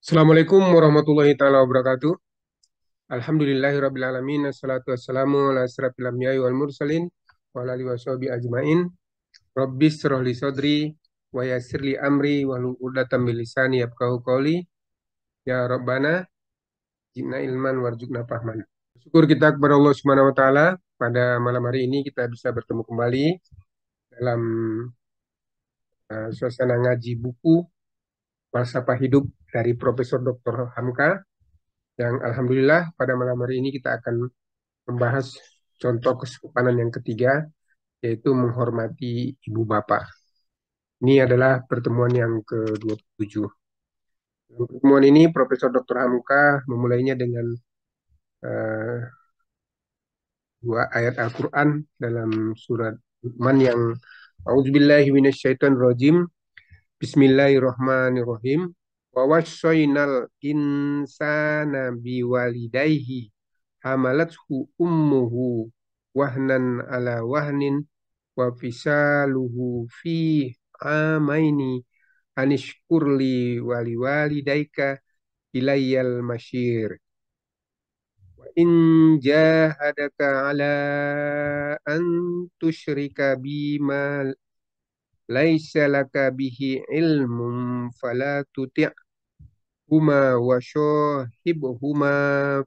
Assalamualaikum warahmatullahi taala wabarakatuh. Alhamdulillahirabbil alamin. Assalatu wassalamu ala asyrafil anbiya'i wal mursalin wa ala alihi washabihi ajmain. Rabbis shrah li sadri wa yassir li amri wa hlul 'uqdatam min lisani yafqahu qawli. Ya Rabbana zidna ilman warzuqna fahman. Syukur kita kepada Allah Subhanahu wa taala, pada malam hari ini kita bisa bertemu kembali dalam suasana ngaji buku Falsafah Hidup dari Profesor Dr. Hamka, yang alhamdulillah pada malam hari ini kita akan membahas contoh kesopanan yang ketiga, yaitu menghormati ibu bapak. Ini adalah pertemuan yang ke-27. Dalam pertemuan ini, Profesor Dr. Hamka memulainya dengan uh, dua ayat Al-Quran dalam surat Luqman yang A'udzubillahi minasyaitonirrajim. Bismillahirrahmanirrahim. Wa wassaynal insana biwalidayhi hamalathu ummuhu wahnan ala wahnin wa fisaluhu fi amaini anishkurli wali walidaika ilayyal masyir wa in jahadaka ala an tusyrika bima laisa laka bihi ilmun fala tuti'huma wa syahibhuma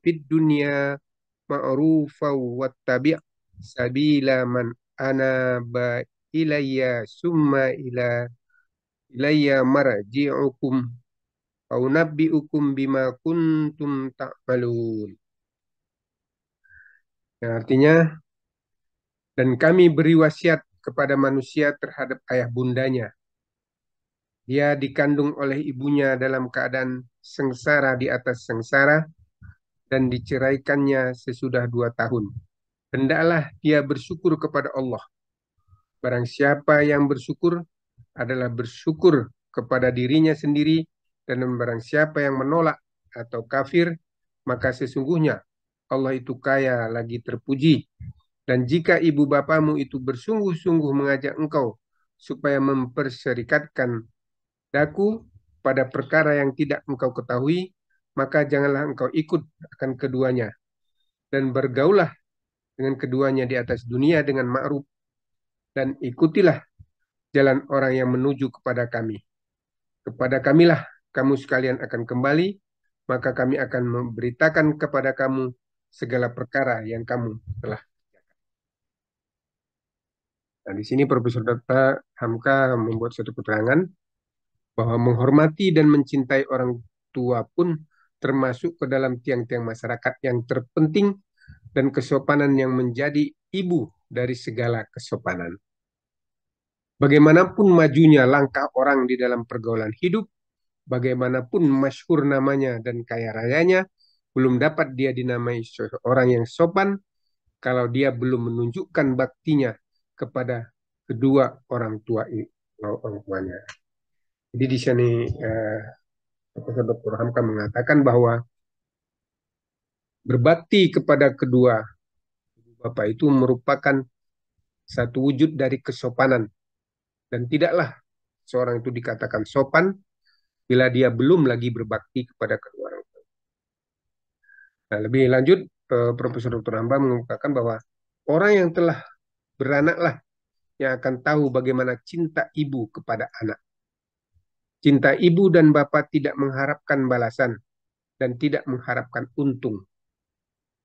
fid dunya ma'rufa wattabi' sabila man anaba ilayya summa ilayya marji'ukum au nabbi'ukum bima kuntum ta'malun. Yang artinya, dan kami beri wasiat kepada manusia terhadap ayah bundanya. Dia dikandung oleh ibunya dalam keadaan sengsara di atas sengsara dan diceraikannya sesudah 2 tahun. Hendaklah dia bersyukur kepada Allah. Barang siapa yang bersyukur adalah bersyukur kepada dirinya sendiri, dan barang siapa yang menolak atau kafir, maka sesungguhnya Allah itu kaya lagi terpuji. Dan jika ibu bapamu itu bersungguh-sungguh mengajak engkau supaya memperserikatkan daku pada perkara yang tidak engkau ketahui, maka janganlah engkau ikut akan keduanya, dan bergaulah dengan keduanya di atas dunia dengan ma'ruf, dan ikutilah jalan orang yang menuju kepada kami. Kepada kamilah kamu sekalian akan kembali, maka kami akan memberitakan kepada kamu segala perkara yang kamu telah. Nah, di sini Profesor Dr. Hamka membuat suatu keterangan bahwa menghormati dan mencintai orang tua pun termasuk ke dalam tiang-tiang masyarakat yang terpenting dan kesopanan yang menjadi ibu dari segala kesopanan. Bagaimanapun majunya langkah orang di dalam pergaulan hidup, bagaimanapun masyhur namanya dan kaya rayanya, belum dapat dia dinamai seorang yang sopan kalau dia belum menunjukkan baktinya kepada kedua orang tuanya. Jadi di sini Profesor Dr. Hamka mengatakan bahwa berbakti kepada kedua bapak itu merupakan satu wujud dari kesopanan, dan tidaklah seorang itu dikatakan sopan bila dia belum lagi berbakti kepada kedua orang tua. Nah, lebih lanjut, Profesor Dr. Hamba mengungkapkan bahwa orang yang telah beranaklah yang akan tahu bagaimana cinta ibu kepada anak. Cinta ibu dan bapak tidak mengharapkan balasan dan tidak mengharapkan untung.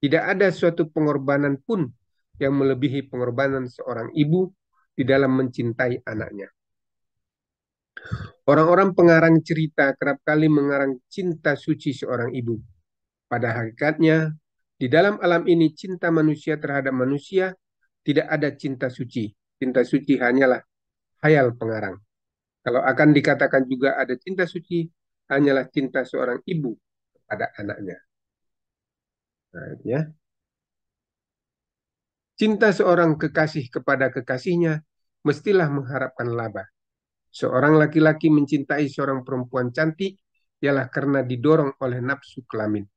Tidak ada suatu pengorbanan pun yang melebihi pengorbanan seorang ibu di dalam mencintai anaknya. Orang-orang pengarang cerita kerap kali mengarang cinta suci seorang ibu. Pada hakikatnya, di dalam alam ini cinta manusia terhadap manusia tidak ada cinta suci. Cinta suci hanyalah khayal pengarang. Kalau akan dikatakan juga ada cinta suci, hanyalah cinta seorang ibu kepada anaknya. Nah, ya. Cinta seorang kekasih kepada kekasihnya mestilah mengharapkan laba. Seorang laki-laki mencintai seorang perempuan cantik ialah karena didorong oleh nafsu kelamin.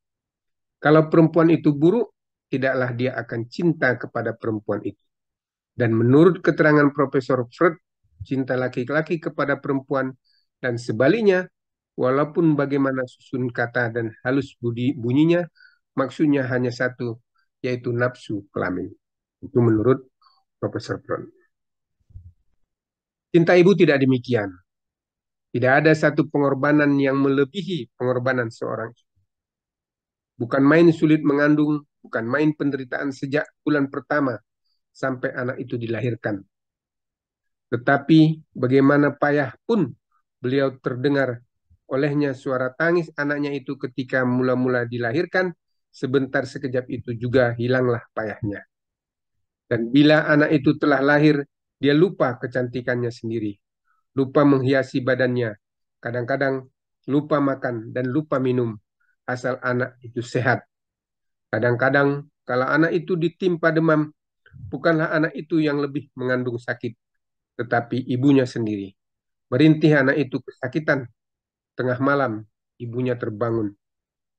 Kalau perempuan itu buruk, tidaklah dia akan cinta kepada perempuan itu. Dan menurut keterangan Profesor Freud, cinta laki-laki kepada perempuan dan sebaliknya walaupun bagaimana susun kata dan halus bunyinya, maksudnya hanya satu, yaitu nafsu kelamin. Itu menurut Profesor Brown. Cinta ibu tidak demikian. Tidak ada satu pengorbanan yang melebihi pengorbanan seorang. Bukan main sulit mengandung, bukan main penderitaan sejak bulan pertama sampai anak itu dilahirkan. Tetapi bagaimana payah pun beliau terdengar olehnya suara tangis anaknya itu ketika mula-mula dilahirkan, sebentar sekejap itu juga hilanglah payahnya. Dan bila anak itu telah lahir, dia lupa kecantikannya sendiri, lupa menghiasi badannya, kadang-kadang lupa makan dan lupa minum, asal anak itu sehat. Kadang-kadang kalau anak itu ditimpa demam, bukanlah anak itu yang lebih mengandung sakit, tetapi ibunya sendiri. Merintih anak itu kesakitan, tengah malam ibunya terbangun,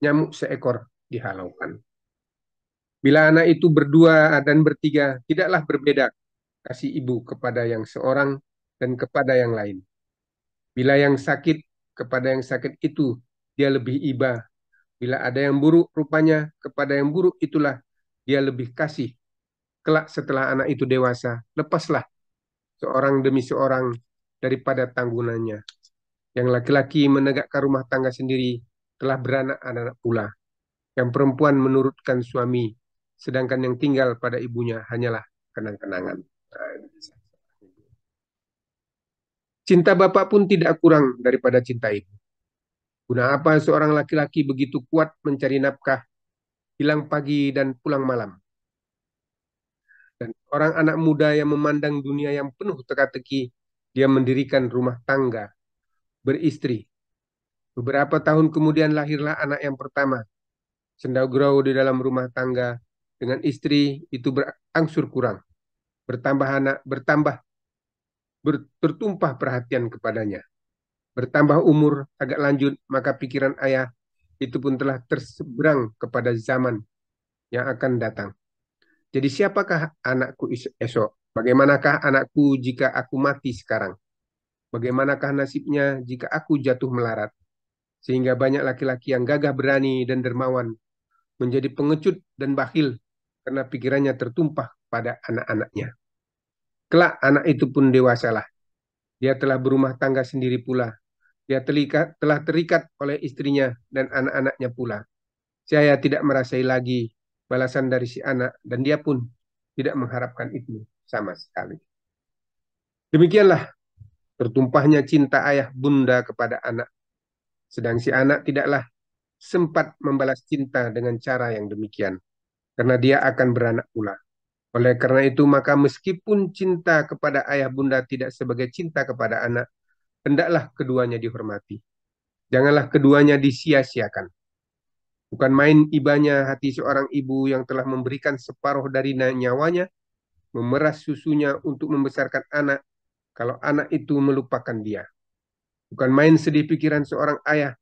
nyamuk seekor dihalaukan. Bila anak itu berdua dan bertiga, tidaklah berbeda kasih ibu kepada yang seorang dan kepada yang lain. Bila yang sakit, kepada yang sakit itu dia lebih iba. Bila ada yang buruk rupanya, kepada yang buruk itulah dia lebih kasih. Kelak setelah anak itu dewasa, lepaslah seorang demi seorang daripada tanggungannya. Yang laki-laki menegakkan rumah tangga sendiri telah beranak anak pula. Yang perempuan menurutkan suami, sedangkan yang tinggal pada ibunya hanyalah kenang-kenangan. Cinta bapak pun tidak kurang daripada cinta ibu. Guna apa seorang laki-laki begitu kuat mencari nafkah, hilang pagi dan pulang malam? Dan orang anak muda yang memandang dunia yang penuh teka-teki, dia mendirikan rumah tangga, beristri. Beberapa tahun kemudian lahirlah anak yang pertama. Sendagurau di dalam rumah tangga dengan istri itu berangsur kurang. Bertambah anak, tertumpah perhatian kepadanya. Bertambah umur agak lanjut, maka pikiran ayah itu pun telah terseberang kepada zaman yang akan datang. Jadi siapakah anakku esok? Bagaimanakah anakku jika aku mati sekarang? Bagaimanakah nasibnya jika aku jatuh melarat? Sehingga banyak laki-laki yang gagah berani dan dermawan menjadi pengecut dan bakhil karena pikirannya tertumpah pada anak-anaknya. Kelak anak itu pun dewasalah. Dia telah berumah tangga sendiri pula. Dia telah terikat oleh istrinya dan anak-anaknya pula. Saya tidak merasai lagi balasan dari si anak dan dia pun tidak mengharapkan itu sama sekali. Demikianlah tertumpahnya cinta ayah bunda kepada anak. Sedang si anak tidaklah sempat membalas cinta dengan cara yang demikian. Karena dia akan beranak pula. Oleh karena itu, maka meskipun cinta kepada ayah bunda tidak sebagai cinta kepada anak, hendaklah keduanya dihormati. Janganlah keduanya disia-siakan. Bukan main ibanya hati seorang ibu yang telah memberikan separuh dari nyawanya, memeras susunya untuk membesarkan anak, kalau anak itu melupakan dia. Bukan main sedih pikiran seorang ayah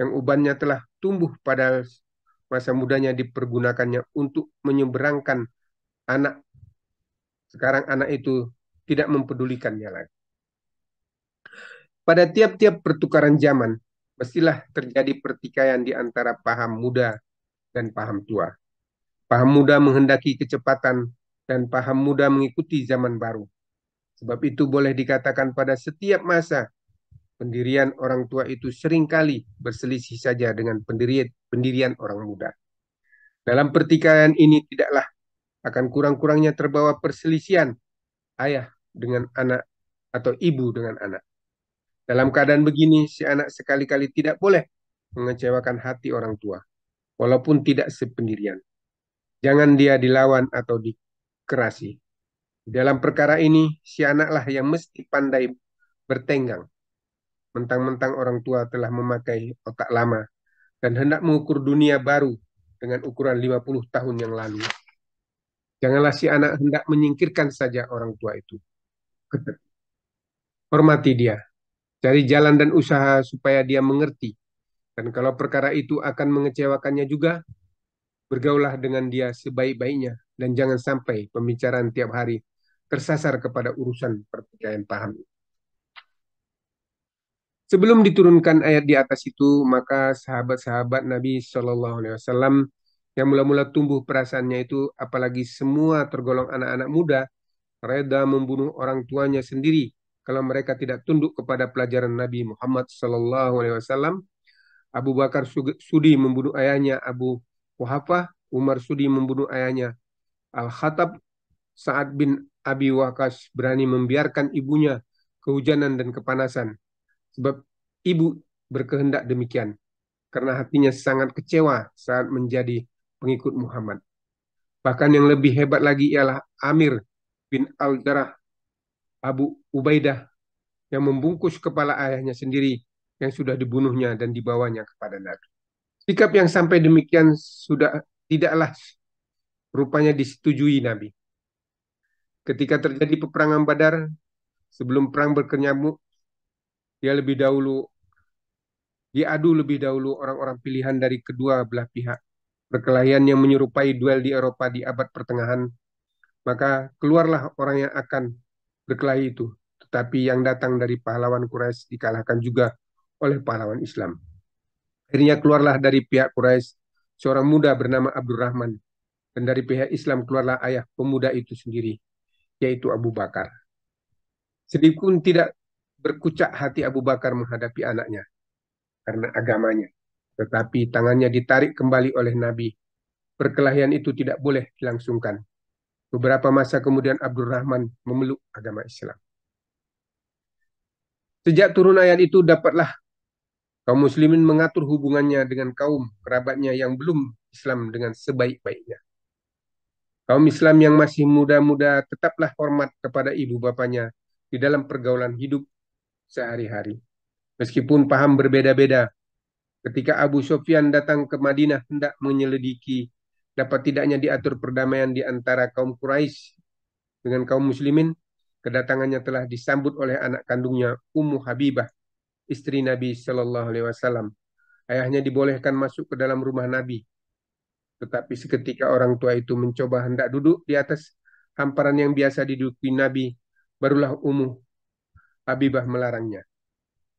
yang ubannya telah tumbuh pada masa mudanya dipergunakannya untuk menyeberangkan anak. Sekarang anak itu tidak mempedulikannya lagi. Pada tiap-tiap pertukaran zaman, mestilah terjadi pertikaian di antara paham muda dan paham tua. Paham muda menghendaki kecepatan dan paham muda mengikuti zaman baru. Sebab itu boleh dikatakan pada setiap masa pendirian orang tua itu seringkali berselisih saja dengan pendirian orang muda. Dalam pertikaian ini tidaklah akan kurang-kurangnya terbawa perselisihan ayah dengan anak atau ibu dengan anak. Dalam keadaan begini, si anak sekali-kali tidak boleh mengecewakan hati orang tua, walaupun tidak sependirian. Jangan dia dilawan atau dikerasi. Dalam perkara ini, si anaklah yang mesti pandai bertenggang. Mentang-mentang orang tua telah memakai otak lama dan hendak mengukur dunia baru dengan ukuran 50 tahun yang lalu. Janganlah si anak hendak menyingkirkan saja orang tua itu. Hormati dia. Cari jalan dan usaha supaya dia mengerti. Dan kalau perkara itu akan mengecewakannya juga, bergaulah dengan dia sebaik-baiknya. Dan jangan sampai pembicaraan tiap hari tersasar kepada urusan pertikaian paham. Sebelum diturunkan ayat di atas itu, maka sahabat-sahabat Nabi Shallallahu Alaihi Wasallam yang mula-mula tumbuh perasaannya itu, apalagi semua tergolong anak-anak muda, reda membunuh orang tuanya sendiri kalau mereka tidak tunduk kepada pelajaran Nabi Muhammad Shallallahu Alaihi Wasallam. Abu Bakar sudi membunuh ayahnya Abu Quhafah, Umar sudi membunuh ayahnya Al-Khattab, Sa'ad bin Abi Waqqas berani membiarkan ibunya kehujanan dan kepanasan sebab ibu berkehendak demikian karena hatinya sangat kecewa saat menjadi pengikut Muhammad. Bahkan yang lebih hebat lagi ialah Amir bin Al-Jarrah Abu Ubaidah yang membungkus kepala ayahnya sendiri yang sudah dibunuhnya dan dibawanya kepada Nabi. Sikap yang sampai demikian sudah tidaklah rupanya disetujui Nabi. Ketika terjadi peperangan Badar, sebelum perang berkecamuk, dia lebih dahulu diadu lebih dahulu orang-orang pilihan dari kedua belah pihak. Perkelahian yang menyerupai duel di Eropa di abad pertengahan, maka keluarlah orang yang akan berkelahi itu. Tetapi yang datang dari pahlawan Quraisy dikalahkan juga oleh pahlawan Islam. Akhirnya keluarlah dari pihak Quraisy seorang muda bernama Abdurrahman. Dan dari pihak Islam keluarlah ayah pemuda itu sendiri, yaitu Abu Bakar. Sedikit pun tidak berkucak hati Abu Bakar menghadapi anaknya karena agamanya. Tetapi tangannya ditarik kembali oleh Nabi. Perkelahian itu tidak boleh dilangsungkan. Beberapa masa kemudian Abdurrahman memeluk agama Islam. Sejak turun ayat itu dapatlah kaum muslimin mengatur hubungannya dengan kaum kerabatnya yang belum Islam dengan sebaik-baiknya. Kaum Islam yang masih muda-muda tetaplah hormat kepada ibu bapanya di dalam pergaulan hidup sehari-hari. Meskipun paham berbeda-beda, ketika Abu Sufyan datang ke Madinah hendak menyelidiki dapat tidaknya diatur perdamaian di antara kaum Quraisy dengan kaum muslimin, kedatangannya telah disambut oleh anak kandungnya Ummu Habibah, istri Nabi Shallallahu Alaihi Wasallam. Ayahnya dibolehkan masuk ke dalam rumah Nabi, tetapi seketika orang tua itu mencoba hendak duduk di atas hamparan yang biasa diduduki Nabi, barulah Ummu Habibah melarangnya.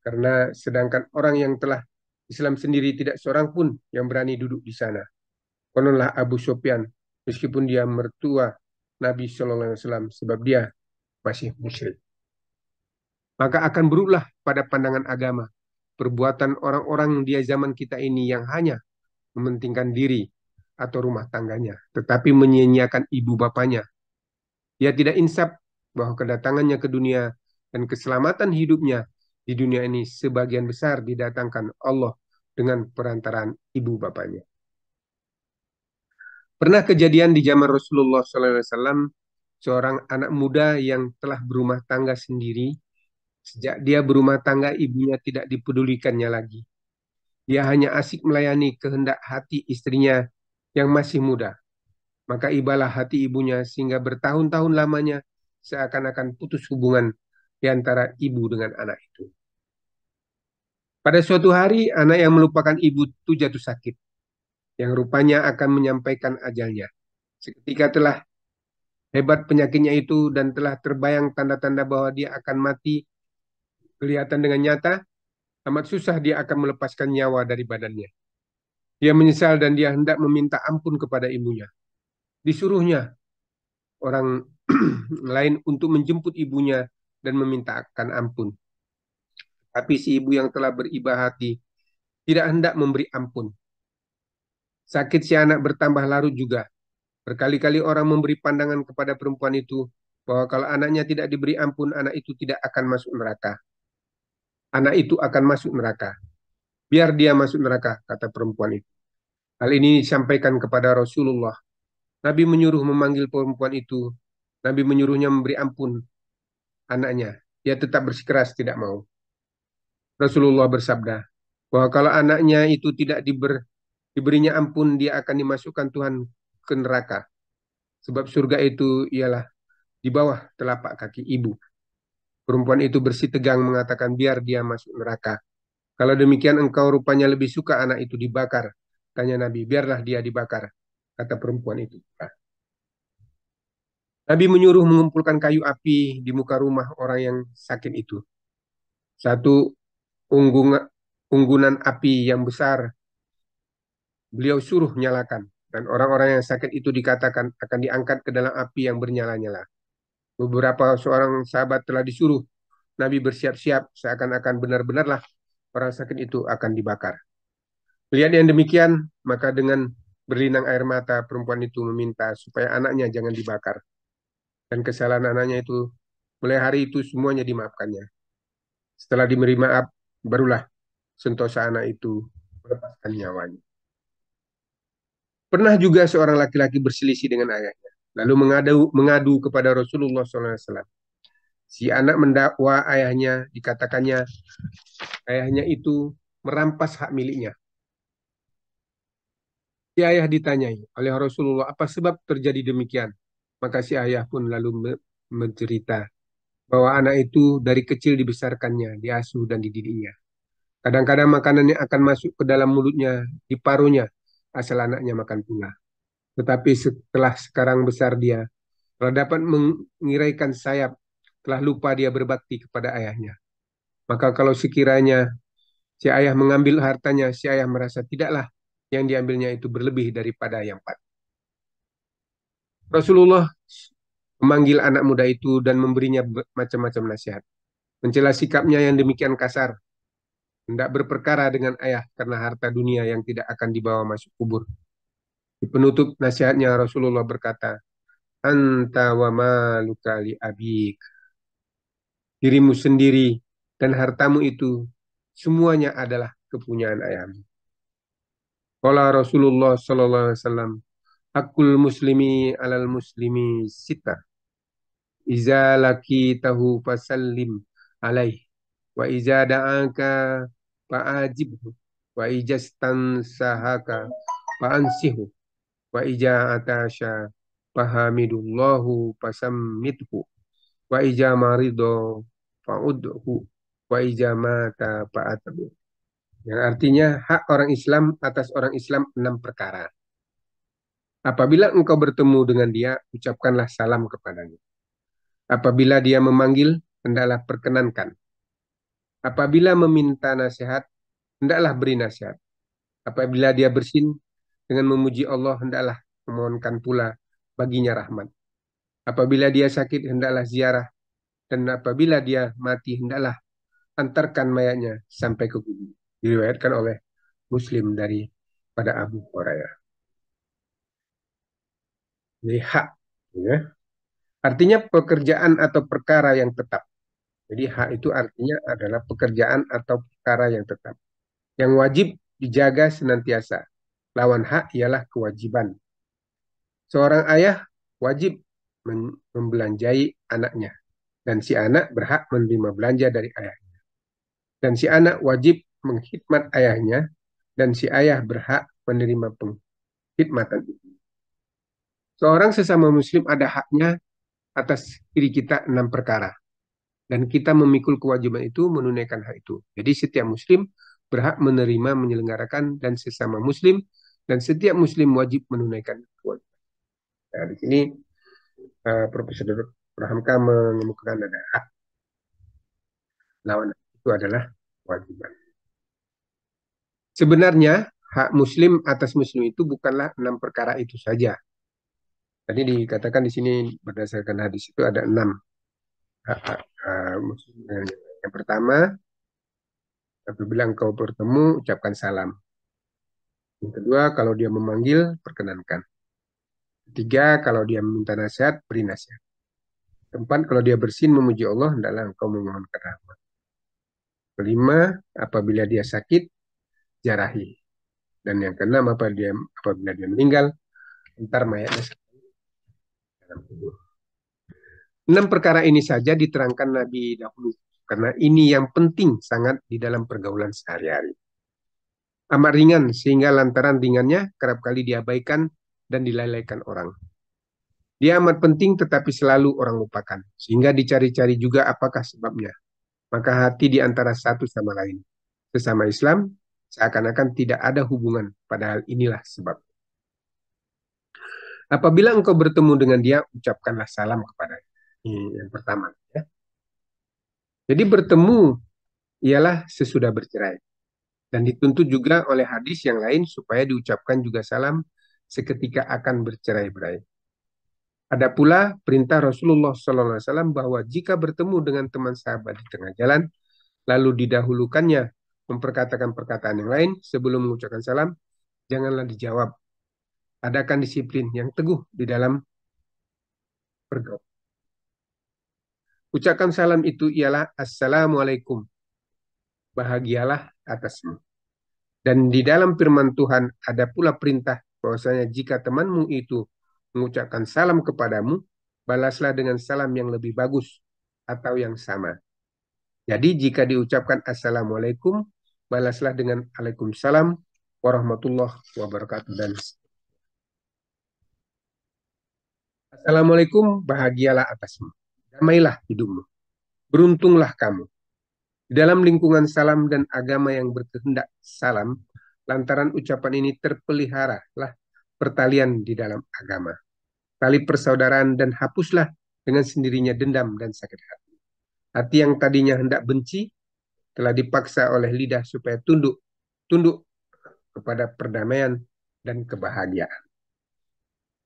Karena sedangkan orang yang telah Islam sendiri tidak seorang pun yang berani duduk di sana. Kononlah Abu Sufyan, meskipun dia mertua Nabi Shallallahu Alaihi Wasallam, sebab dia masih musyrik. Maka akan berulah pada pandangan agama perbuatan orang-orang di zaman kita ini yang hanya mementingkan diri atau rumah tangganya, tetapi menyia-nyiakan ibu bapanya. Dia tidak insaf bahwa kedatangannya ke dunia dan keselamatan hidupnya di dunia ini sebagian besar didatangkan Allah dengan perantaraan ibu bapanya. Pernah kejadian di zaman Rasulullah SAW, seorang anak muda yang telah berumah tangga sendiri. Sejak dia berumah tangga, ibunya tidak dipedulikannya lagi. Dia hanya asik melayani kehendak hati istrinya yang masih muda. Maka ibalah hati ibunya sehingga bertahun-tahun lamanya seakan-akan putus hubungan di antara ibu dengan anak itu. Pada suatu hari, anak yang melupakan ibu itu jatuh sakit, yang rupanya akan menyampaikan ajalnya. Seketika telah hebat penyakitnya itu dan telah terbayang tanda-tanda bahwa dia akan mati kelihatan dengan nyata, amat susah dia akan melepaskan nyawa dari badannya. Dia menyesal dan dia hendak meminta ampun kepada ibunya. Disuruhnya orang lain untuk menjemput ibunya dan memintakan ampun. Tapi si ibu yang telah beribah hati tidak hendak memberi ampun. Sakit si anak bertambah larut juga. Berkali-kali orang memberi pandangan kepada perempuan itu bahwa kalau anaknya tidak diberi ampun, anak itu tidak akan masuk neraka. Anak itu akan masuk neraka. Biar dia masuk neraka, kata perempuan itu. Hal ini disampaikan kepada Rasulullah. Nabi menyuruh memanggil perempuan itu. Nabi menyuruhnya memberi ampun anaknya. Dia tetap bersikeras tidak mau. Rasulullah bersabda bahwa kalau anaknya itu tidak diberinya ampun, dia akan dimasukkan Tuhan ke neraka. Sebab surga itu ialah di bawah telapak kaki ibu. Perempuan itu bersih tegang mengatakan biar dia masuk neraka. Kalau demikian engkau rupanya lebih suka anak itu dibakar. Tanya Nabi, biarlah dia dibakar. Kata perempuan itu. Nabi menyuruh mengumpulkan kayu api di muka rumah orang yang sakit itu. Satu unggungan, unggunan api yang besar, beliau suruh nyalakan. Dan orang-orang yang sakit itu dikatakan akan diangkat ke dalam api yang bernyala-nyala. Beberapa seorang sahabat telah disuruh Nabi bersiap-siap seakan-akan benar-benarlah orang sakit itu akan dibakar. Lihat yang demikian, maka dengan berlinang air mata perempuan itu meminta supaya anaknya jangan dibakar. Dan kesalahan anaknya itu mulai hari itu semuanya dimaafkannya. Setelah diberi maaf, barulah sentosa anak itu melepaskan nyawanya. Pernah juga seorang laki-laki berselisih dengan ayahnya, lalu mengadu kepada Rasulullah SAW. Si anak mendakwa ayahnya, dikatakannya ayahnya itu merampas hak miliknya. Si ayah ditanyai oleh Rasulullah, apa sebab terjadi demikian? Maka si ayah pun lalu mencerita bahwa anak itu dari kecil dibesarkannya, diasuh dan dididiknya. Kadang-kadang makanannya akan masuk ke dalam mulutnya, di paruhnya, asal anaknya makan pula. Tetapi setelah sekarang besar dia, telah dapat mengiraikan sayap, telah lupa dia berbakti kepada ayahnya. Maka kalau sekiranya si ayah mengambil hartanya, si ayah merasa tidaklah yang diambilnya itu berlebih daripada yang patut. Rasulullah memanggil anak muda itu dan memberinya macam-macam nasihat. Mencela sikapnya yang demikian kasar, hendak berperkara dengan ayah karena harta dunia yang tidak akan dibawa masuk kubur. Di penutup nasihatnya Rasulullah berkata, Anta wa maluka li abik. Dirimu sendiri dan hartamu itu semuanya adalah kepunyaan ayahmu. Qala Rasulullah sallallahu alaihi wasallam, hakul muslimi alal muslimi sita. Iza laki tahu fasallim alaih. Wa iza da'aka fa'ajibhu. Wa ijastan sahaka fa'ansihu. Wa ija atasha fahamidullahu fasammithu. Wa ija marido fa'udhu. Wa ija mata fa'atabu. Yang artinya hak orang Islam atas orang Islam 6 perkara. Apabila engkau bertemu dengan dia, ucapkanlah salam kepadanya. Apabila dia memanggil, hendaklah perkenankan. Apabila meminta nasihat, hendaklah beri nasihat. Apabila dia bersin dengan memuji Allah, hendaklah memohonkan pula baginya rahmat. Apabila dia sakit, hendaklah ziarah. Dan apabila dia mati, hendaklah antarkan mayatnya sampai ke kubur. Diriwayatkan oleh Muslim dari pada Abu Hurairah. Jadi hak, ya. Artinya pekerjaan atau perkara yang tetap. Jadi hak itu artinya adalah pekerjaan atau perkara yang tetap. Yang wajib dijaga senantiasa. Lawan hak ialah kewajiban. Seorang ayah wajib membelanjai anaknya. Dan si anak berhak menerima belanja dari ayahnya. Dan si anak wajib mengkhidmat ayahnya. Dan si ayah berhak menerima pengkhidmatan itu. Seorang sesama muslim ada haknya atas diri kita 6 perkara. Dan kita memikul kewajiban itu menunaikan hak itu. Jadi setiap muslim berhak menerima, menyelenggarakan, dan sesama muslim, dan setiap muslim wajib menunaikan kewajiban. Nah, di sini Profesor Dr. Hamka mengemukakan ada hak, lawan itu adalah kewajiban. Sebenarnya hak muslim atas muslim itu bukanlah 6 perkara itu saja. Tadi dikatakan di sini berdasarkan hadis itu ada 6 hak muslim. Yang pertama, apabila engkau bertemu, ucapkan salam. Yang kedua, kalau dia memanggil, perkenankan. Ketiga, kalau dia meminta nasihat, beri nasihat. Keempat, kalau dia bersin memuji Allah, hendaklah engkau memohonkan rahmat. Kelima, apabila dia sakit, jarahi. Dan yang keenam, apabila dia meninggal, entar mayatnya dalam kubur. 6 perkara ini saja diterangkan Nabi dahulu, karena ini yang penting sangat di dalam pergaulan sehari-hari. Amat ringan, sehingga lantaran ringannya kerap kali diabaikan dan dilalaikan orang. Dia amat penting tetapi selalu orang lupakan, sehingga dicari-cari juga apakah sebabnya. Maka hati di antara satu sama lain, sesama Islam, seakan-akan tidak ada hubungan, padahal inilah sebab. Apabila engkau bertemu dengan dia, ucapkanlah salam kepadanya. Ini yang pertama. Ya. Jadi bertemu ialah sesudah bercerai. Dan dituntut juga oleh hadis yang lain supaya diucapkan juga salam seketika akan bercerai-berai. Ada pula perintah Rasulullah SAW bahwa jika bertemu dengan teman sahabat di tengah jalan, lalu didahulukannya memperkatakan perkataan yang lain sebelum mengucapkan salam, janganlah dijawab. Adakan disiplin yang teguh di dalam bergaul. Ucapan salam itu ialah Assalamualaikum, bahagialah atasmu. Dan di dalam firman Tuhan ada pula perintah bahwasanya jika temanmu itu mengucapkan salam kepadamu, balaslah dengan salam yang lebih bagus atau yang sama. Jadi jika diucapkan Assalamualaikum, balaslah dengan Waalaikumsalam warahmatullahi wabarakatuh. Dan Assalamualaikum, bahagialah atasmu. Damailah hidupmu. Beruntunglah kamu. Di dalam lingkungan salam dan agama yang berkehendak salam, lantaran ucapan ini terpeliharalah pertalian di dalam agama. Tali persaudaraan dan hapuslah dengan sendirinya dendam dan sakit hati. Hati yang tadinya hendak benci telah dipaksa oleh lidah supaya tunduk kepada perdamaian dan kebahagiaan.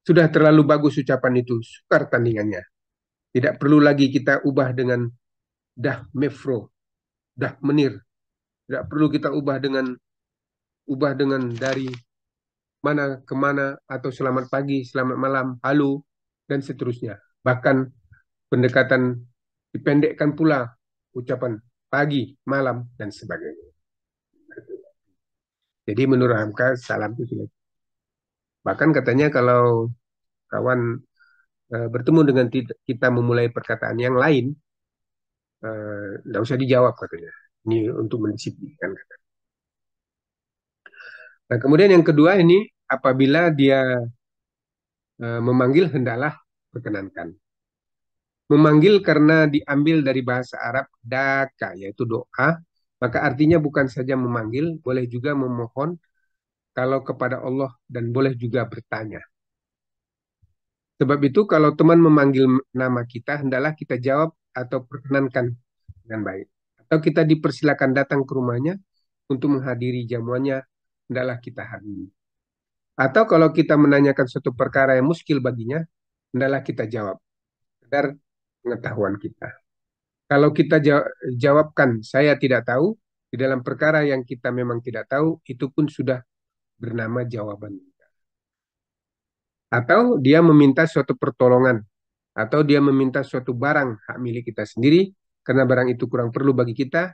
Sudah terlalu bagus ucapan itu, sukar tandingannya. Tidak perlu lagi kita dah mefro, dah menir. Tidak perlu kita ubah dengan dari mana ke mana atau selamat pagi, selamat malam, halo, dan seterusnya. Bahkan pendekatan dipendekkan pula ucapan pagi, malam, dan sebagainya. Jadi menurut Hamka, salam itu sudah. Bahkan katanya kalau kawan bertemu dengan kita memulai perkataan yang lain, tidak usah dijawab katanya. Ini untuk mendisiplinkan. Nah, kemudian yang kedua ini, apabila dia memanggil, hendaklah perkenankan. Memanggil karena diambil dari bahasa Arab daka, yaitu doa, maka artinya bukan saja memanggil, boleh juga memohon kalau kepada Allah dan boleh juga bertanya. Sebab itu kalau teman memanggil nama kita, hendaklah kita jawab atau perkenankan dengan baik. Atau kita dipersilakan datang ke rumahnya untuk menghadiri jamuannya, hendaklah kita hadiri. Atau kalau kita menanyakan suatu perkara yang muskil baginya, hendaklah kita jawab. Sekedar pengetahuan kita. Kalau kita jawabkan, saya tidak tahu, di dalam perkara yang kita memang tidak tahu, itu pun sudah bernama jawaban. Atau dia meminta suatu pertolongan, atau dia meminta suatu barang hak milik kita sendiri, karena barang itu kurang perlu bagi kita,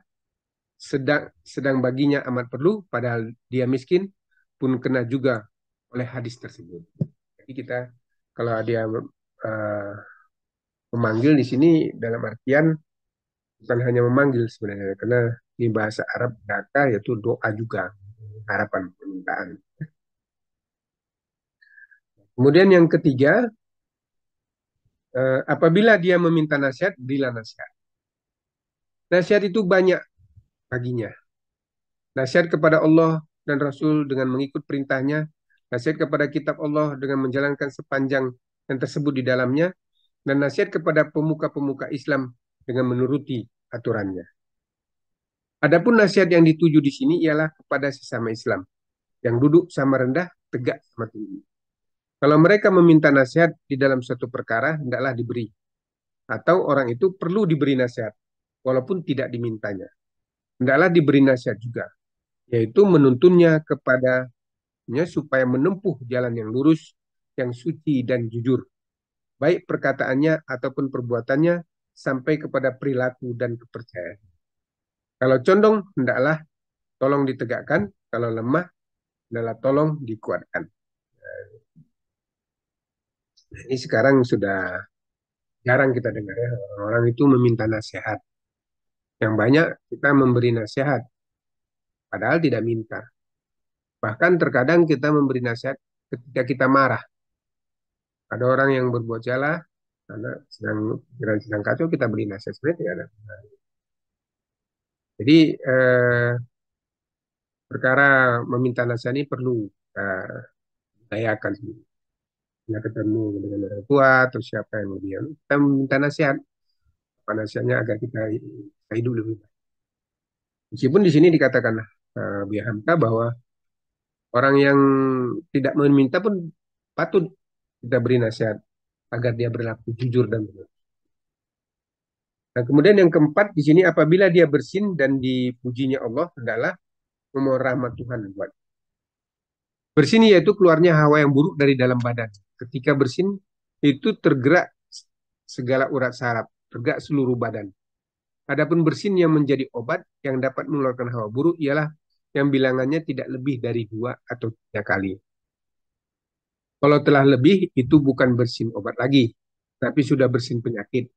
sedang baginya amat perlu, padahal dia miskin, pun kena juga oleh hadis tersebut. Jadi kita, kalau dia memanggil di sini dalam artian bukan hanya memanggil sebenarnya, karena ini bahasa Arab daka yaitu doa juga, harapan, permintaan. Kemudian yang ketiga, apabila dia meminta nasihat, berilah nasihat. Nasihat itu banyak baginya. Nasihat kepada Allah dan Rasul dengan mengikut perintahnya, nasihat kepada kitab Allah dengan menjalankan sepanjang yang tersebut di dalamnya, dan nasihat kepada pemuka-pemuka Islam dengan menuruti aturannya. Adapun nasihat yang dituju di sini ialah kepada sesama Islam yang duduk sama rendah, tegak sama tinggi. Kalau mereka meminta nasihat di dalam suatu perkara, hendaklah diberi. Atau orang itu perlu diberi nasihat, walaupun tidak dimintanya. Hendaklah diberi nasihat juga, yaitu menuntunnya kepadanya supaya menempuh jalan yang lurus, yang suci dan jujur. Baik perkataannya ataupun perbuatannya, sampai kepada perilaku dan kepercayaan. Kalau condong, hendaklah tolong ditegakkan. Kalau lemah, hendaklah tolong dikuatkan. Ini sekarang sudah jarang kita dengar ya, orang-orang itu meminta nasihat. Yang banyak kita memberi nasihat, padahal tidak minta. Bahkan terkadang kita memberi nasihat ketika kita marah. Ada orang yang berbuat salah, karena sedang kacau, kita beri nasihat. Sebenarnya tidak ada. Jadi perkara meminta nasihat ini perlu upayakan. Kita ketemu dengan orang tua atau siapa yang lebih, kita meminta nasihat. Apa nasihatnya agar kita hidup lebih baik. Meskipun di sini dikatakan Buya Hamka bahwa orang yang tidak meminta pun patut kita beri nasihat agar dia berlaku jujur dan benar. Nah, kemudian yang keempat di sini apabila dia bersin dan dipujinya Allah adalah memohon rahmat Tuhan buat. Bersin yaitu keluarnya hawa yang buruk dari dalam badan. Ketika bersin itu tergerak segala urat saraf, tergerak seluruh badan. Adapun bersin yang menjadi obat yang dapat mengeluarkan hawa buruk ialah yang bilangannya tidak lebih dari 2 atau 3 kali. Kalau telah lebih itu bukan bersin obat lagi, tapi sudah bersin penyakit.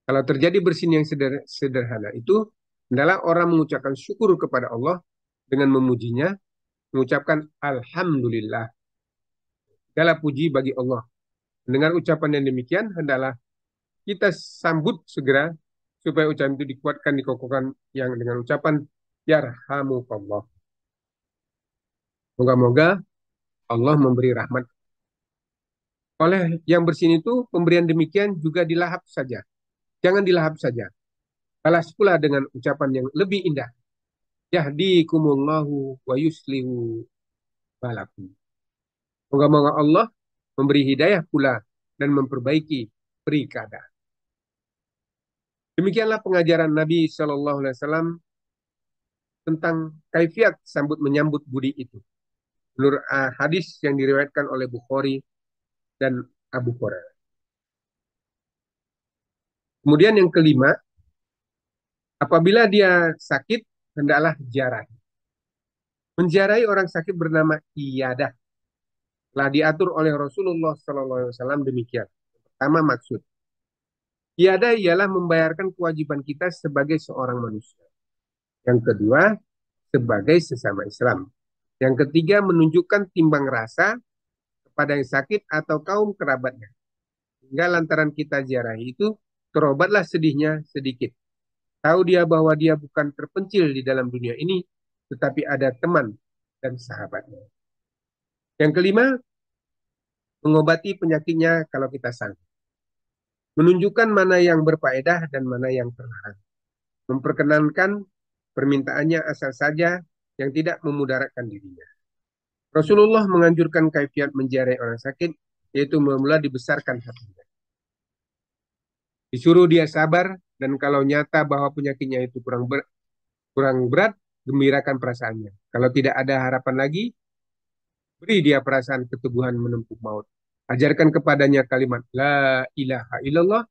Kalau terjadi bersin yang sederhana itu adalah orang mengucapkan syukur kepada Allah dengan memujinya, mengucapkan Alhamdulillah. Segala puji bagi Allah. Dengan ucapan yang demikian, hendaklah kita sambut segera supaya ucapan itu dikuatkan, dikokohkan yang dengan ucapan Yarhamukallah. Moga-moga Allah memberi rahmat. Oleh yang bersin itu, pemberian demikian juga dilahap saja. Jangan dilahap saja. Balas pula dengan ucapan yang lebih indah. Yahdikumullahu wa yuslihu balakum. Moga-moga Allah memberi hidayah pula dan memperbaiki perikada. Demikianlah pengajaran Nabi Shallallahu Alaihi Wasallam tentang kaifiat sambut menyambut budi itu. Menurut hadis yang diriwayatkan oleh Bukhari dan Abu Hurairah. Kemudian yang kelima, apabila dia sakit, hendaklah ziarah. Menziarahi orang sakit bernama iyadah. Telah diatur oleh Rasulullah SAW demikian. Pertama maksud. Iyadah ialah membayarkan kewajiban kita sebagai seorang manusia. Yang kedua, sebagai sesama Islam. Yang ketiga, menunjukkan timbang rasa kepada yang sakit atau kaum kerabatnya. Hingga lantaran kita ziarahi itu, terobatlah sedihnya sedikit. Tahu dia bahwa dia bukan terpencil di dalam dunia ini, tetapi ada teman dan sahabatnya. Yang kelima, mengobati penyakitnya kalau kita sanggup. Menunjukkan mana yang berfaedah dan mana yang terlarang. Memperkenankan permintaannya asal saja yang tidak memudaratkan dirinya. Rasulullah menganjurkan kaifiat menziarahi orang sakit, yaitu mula-mula dibesarkan hatinya. Disuruh dia sabar, dan kalau nyata bahwa penyakitnya itu kurang berat, gembirakan perasaannya. Kalau tidak ada harapan lagi, beri dia perasaan keteguhan menempuh maut. Ajarkan kepadanya kalimat La ilaha illallah,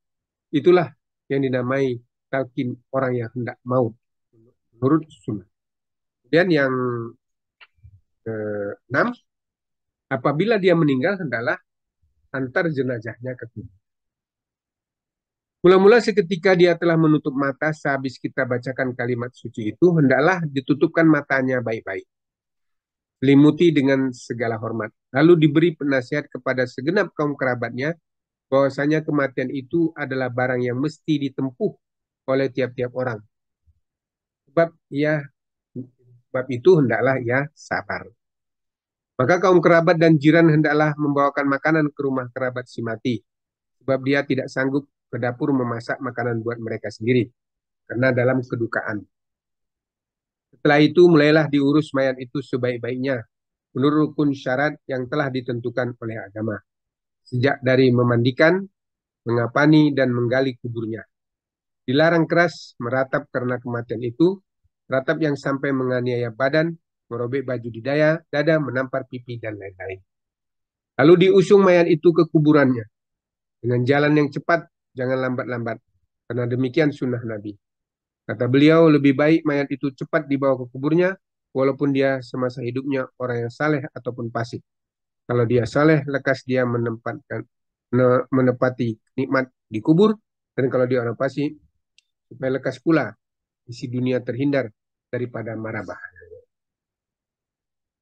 itulah yang dinamai talqin orang yang hendak maut menurut sunnah. Kemudian yang keenam, apabila dia meninggal hendaklah antar jenazahnya ke kubur. Mula-mula seketika dia telah menutup mata sehabis kita bacakan kalimat suci itu, hendaklah ditutupkan matanya baik-baik. Selimuti dengan segala hormat. Lalu diberi penasihat kepada segenap kaum kerabatnya bahwasanya kematian itu adalah barang yang mesti ditempuh oleh tiap-tiap orang. Sebab itu hendaklah ia sabar. Maka kaum kerabat dan jiran hendaklah membawakan makanan ke rumah kerabat si mati. Sebab dia tidak sanggup ke dapur memasak makanan buat mereka sendiri. Karena dalam kedukaan. Setelah itu mulailah diurus mayat itu sebaik-baiknya. Menurut rukun syarat yang telah ditentukan oleh agama. Sejak dari memandikan, mengapani, dan menggali kuburnya. Dilarang keras meratap karena kematian itu. Ratap yang sampai menganiaya badan, merobek baju di dada, menampar pipi, dan lain-lain. Lalu diusung mayat itu ke kuburannya. Dengan jalan yang cepat, jangan lambat-lambat. Karena demikian sunnah Nabi. Kata beliau, lebih baik mayat itu cepat dibawa ke kuburnya, walaupun dia semasa hidupnya orang yang saleh ataupun fasik. Kalau dia saleh, lekas dia menepati nikmat di kubur, dan kalau dia orang fasik, supaya lekas pula isi dunia terhindar daripada mara bahaya.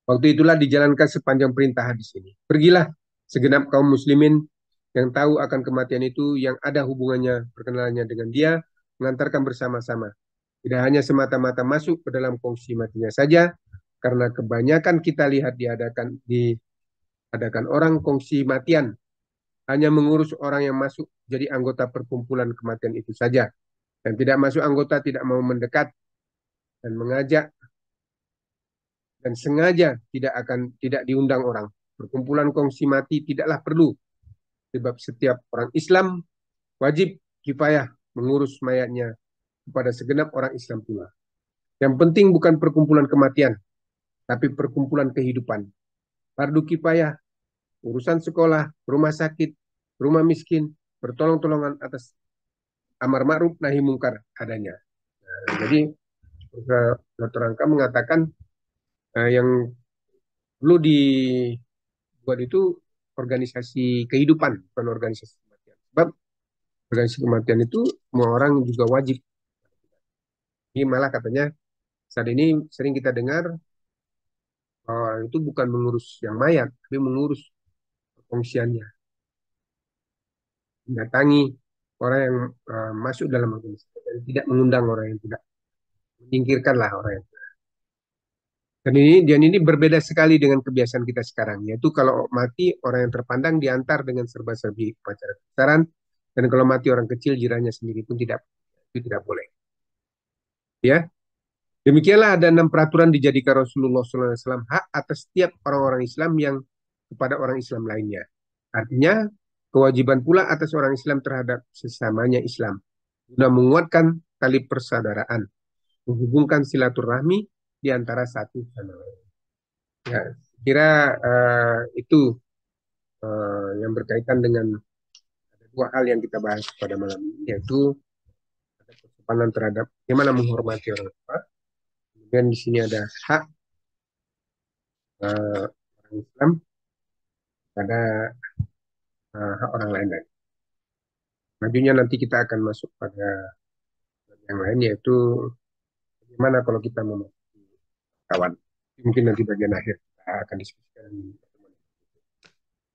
Waktu itulah dijalankan sepanjang perintah hadis ini. Pergilah segenap kaum muslimin yang tahu akan kematian itu, yang ada hubungannya perkenalannya dengan dia, mengantarkan bersama-sama. Tidak hanya semata-mata masuk ke dalam kongsi matinya saja, karena kebanyakan kita lihat diadakan orang kongsi matian, hanya mengurus orang yang masuk jadi anggota perkumpulan kematian itu saja. Dan tidak masuk anggota tidak mau mendekat, dan mengajak dan sengaja tidak diundang orang. Perkumpulan kongsi mati tidaklah perlu, sebab setiap orang Islam wajib kifayah mengurus mayatnya kepada segenap orang Islam pula. Yang penting bukan perkumpulan kematian, tapi perkumpulan kehidupan. Fardu kifayah, urusan sekolah, rumah sakit, rumah miskin, bertolong-tolongan atas amar ma'ruf nahi mungkar adanya. Nah, jadi Dr. Angka mengatakan yang perlu dibuat itu organisasi kehidupan, bukan organisasi kematian. Sebab organisasi kematian itu semua orang juga wajib. Ini malah katanya saat ini sering kita dengar itu bukan mengurus yang mayat, tapi mengurus pengungsiannya, mendatangi orang yang masuk dalam organisasi dan tidak mengundang orang yang tidak, menyingkirkanlah orang yang. Dan ini berbeda sekali dengan kebiasaan kita sekarang, yaitu kalau mati orang yang terpandang diantar dengan serba-serbi upacara kebesaran, dan kalau mati orang kecil jirannya sendiri pun tidak, itu tidak boleh. Ya, demikianlah ada 6 peraturan dijadikan Rasulullah SAW hak atas setiap orang-orang Islam yang kepada orang Islam lainnya. Artinya kewajiban pula atas orang Islam terhadap sesamanya Islam, guna menguatkan tali persaudaraan, menghubungkan silaturahmi di antara satu sama lain. Ya, kira itu yang berkaitan dengan ada 2 hal yang kita bahas pada malam ini, yaitu ada kesopanan terhadap bagaimana menghormati orang tua. Kemudian di sini ada hak orang Islam pada hak orang lain lagi. Majunya nanti kita akan masuk pada yang lain, yaitu bagaimana kalau kita memasuki kawan. Mungkin nanti bagian akhir kita akan diskusikan.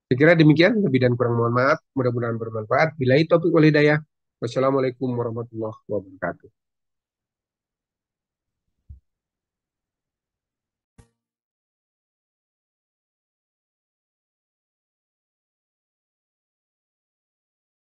Saya kira demikian, lebih dan kurang mohon maaf. Mudah-mudahan bermanfaat. Bila itu topik wal hidayah. Wassalamualaikum warahmatullahi wabarakatuh.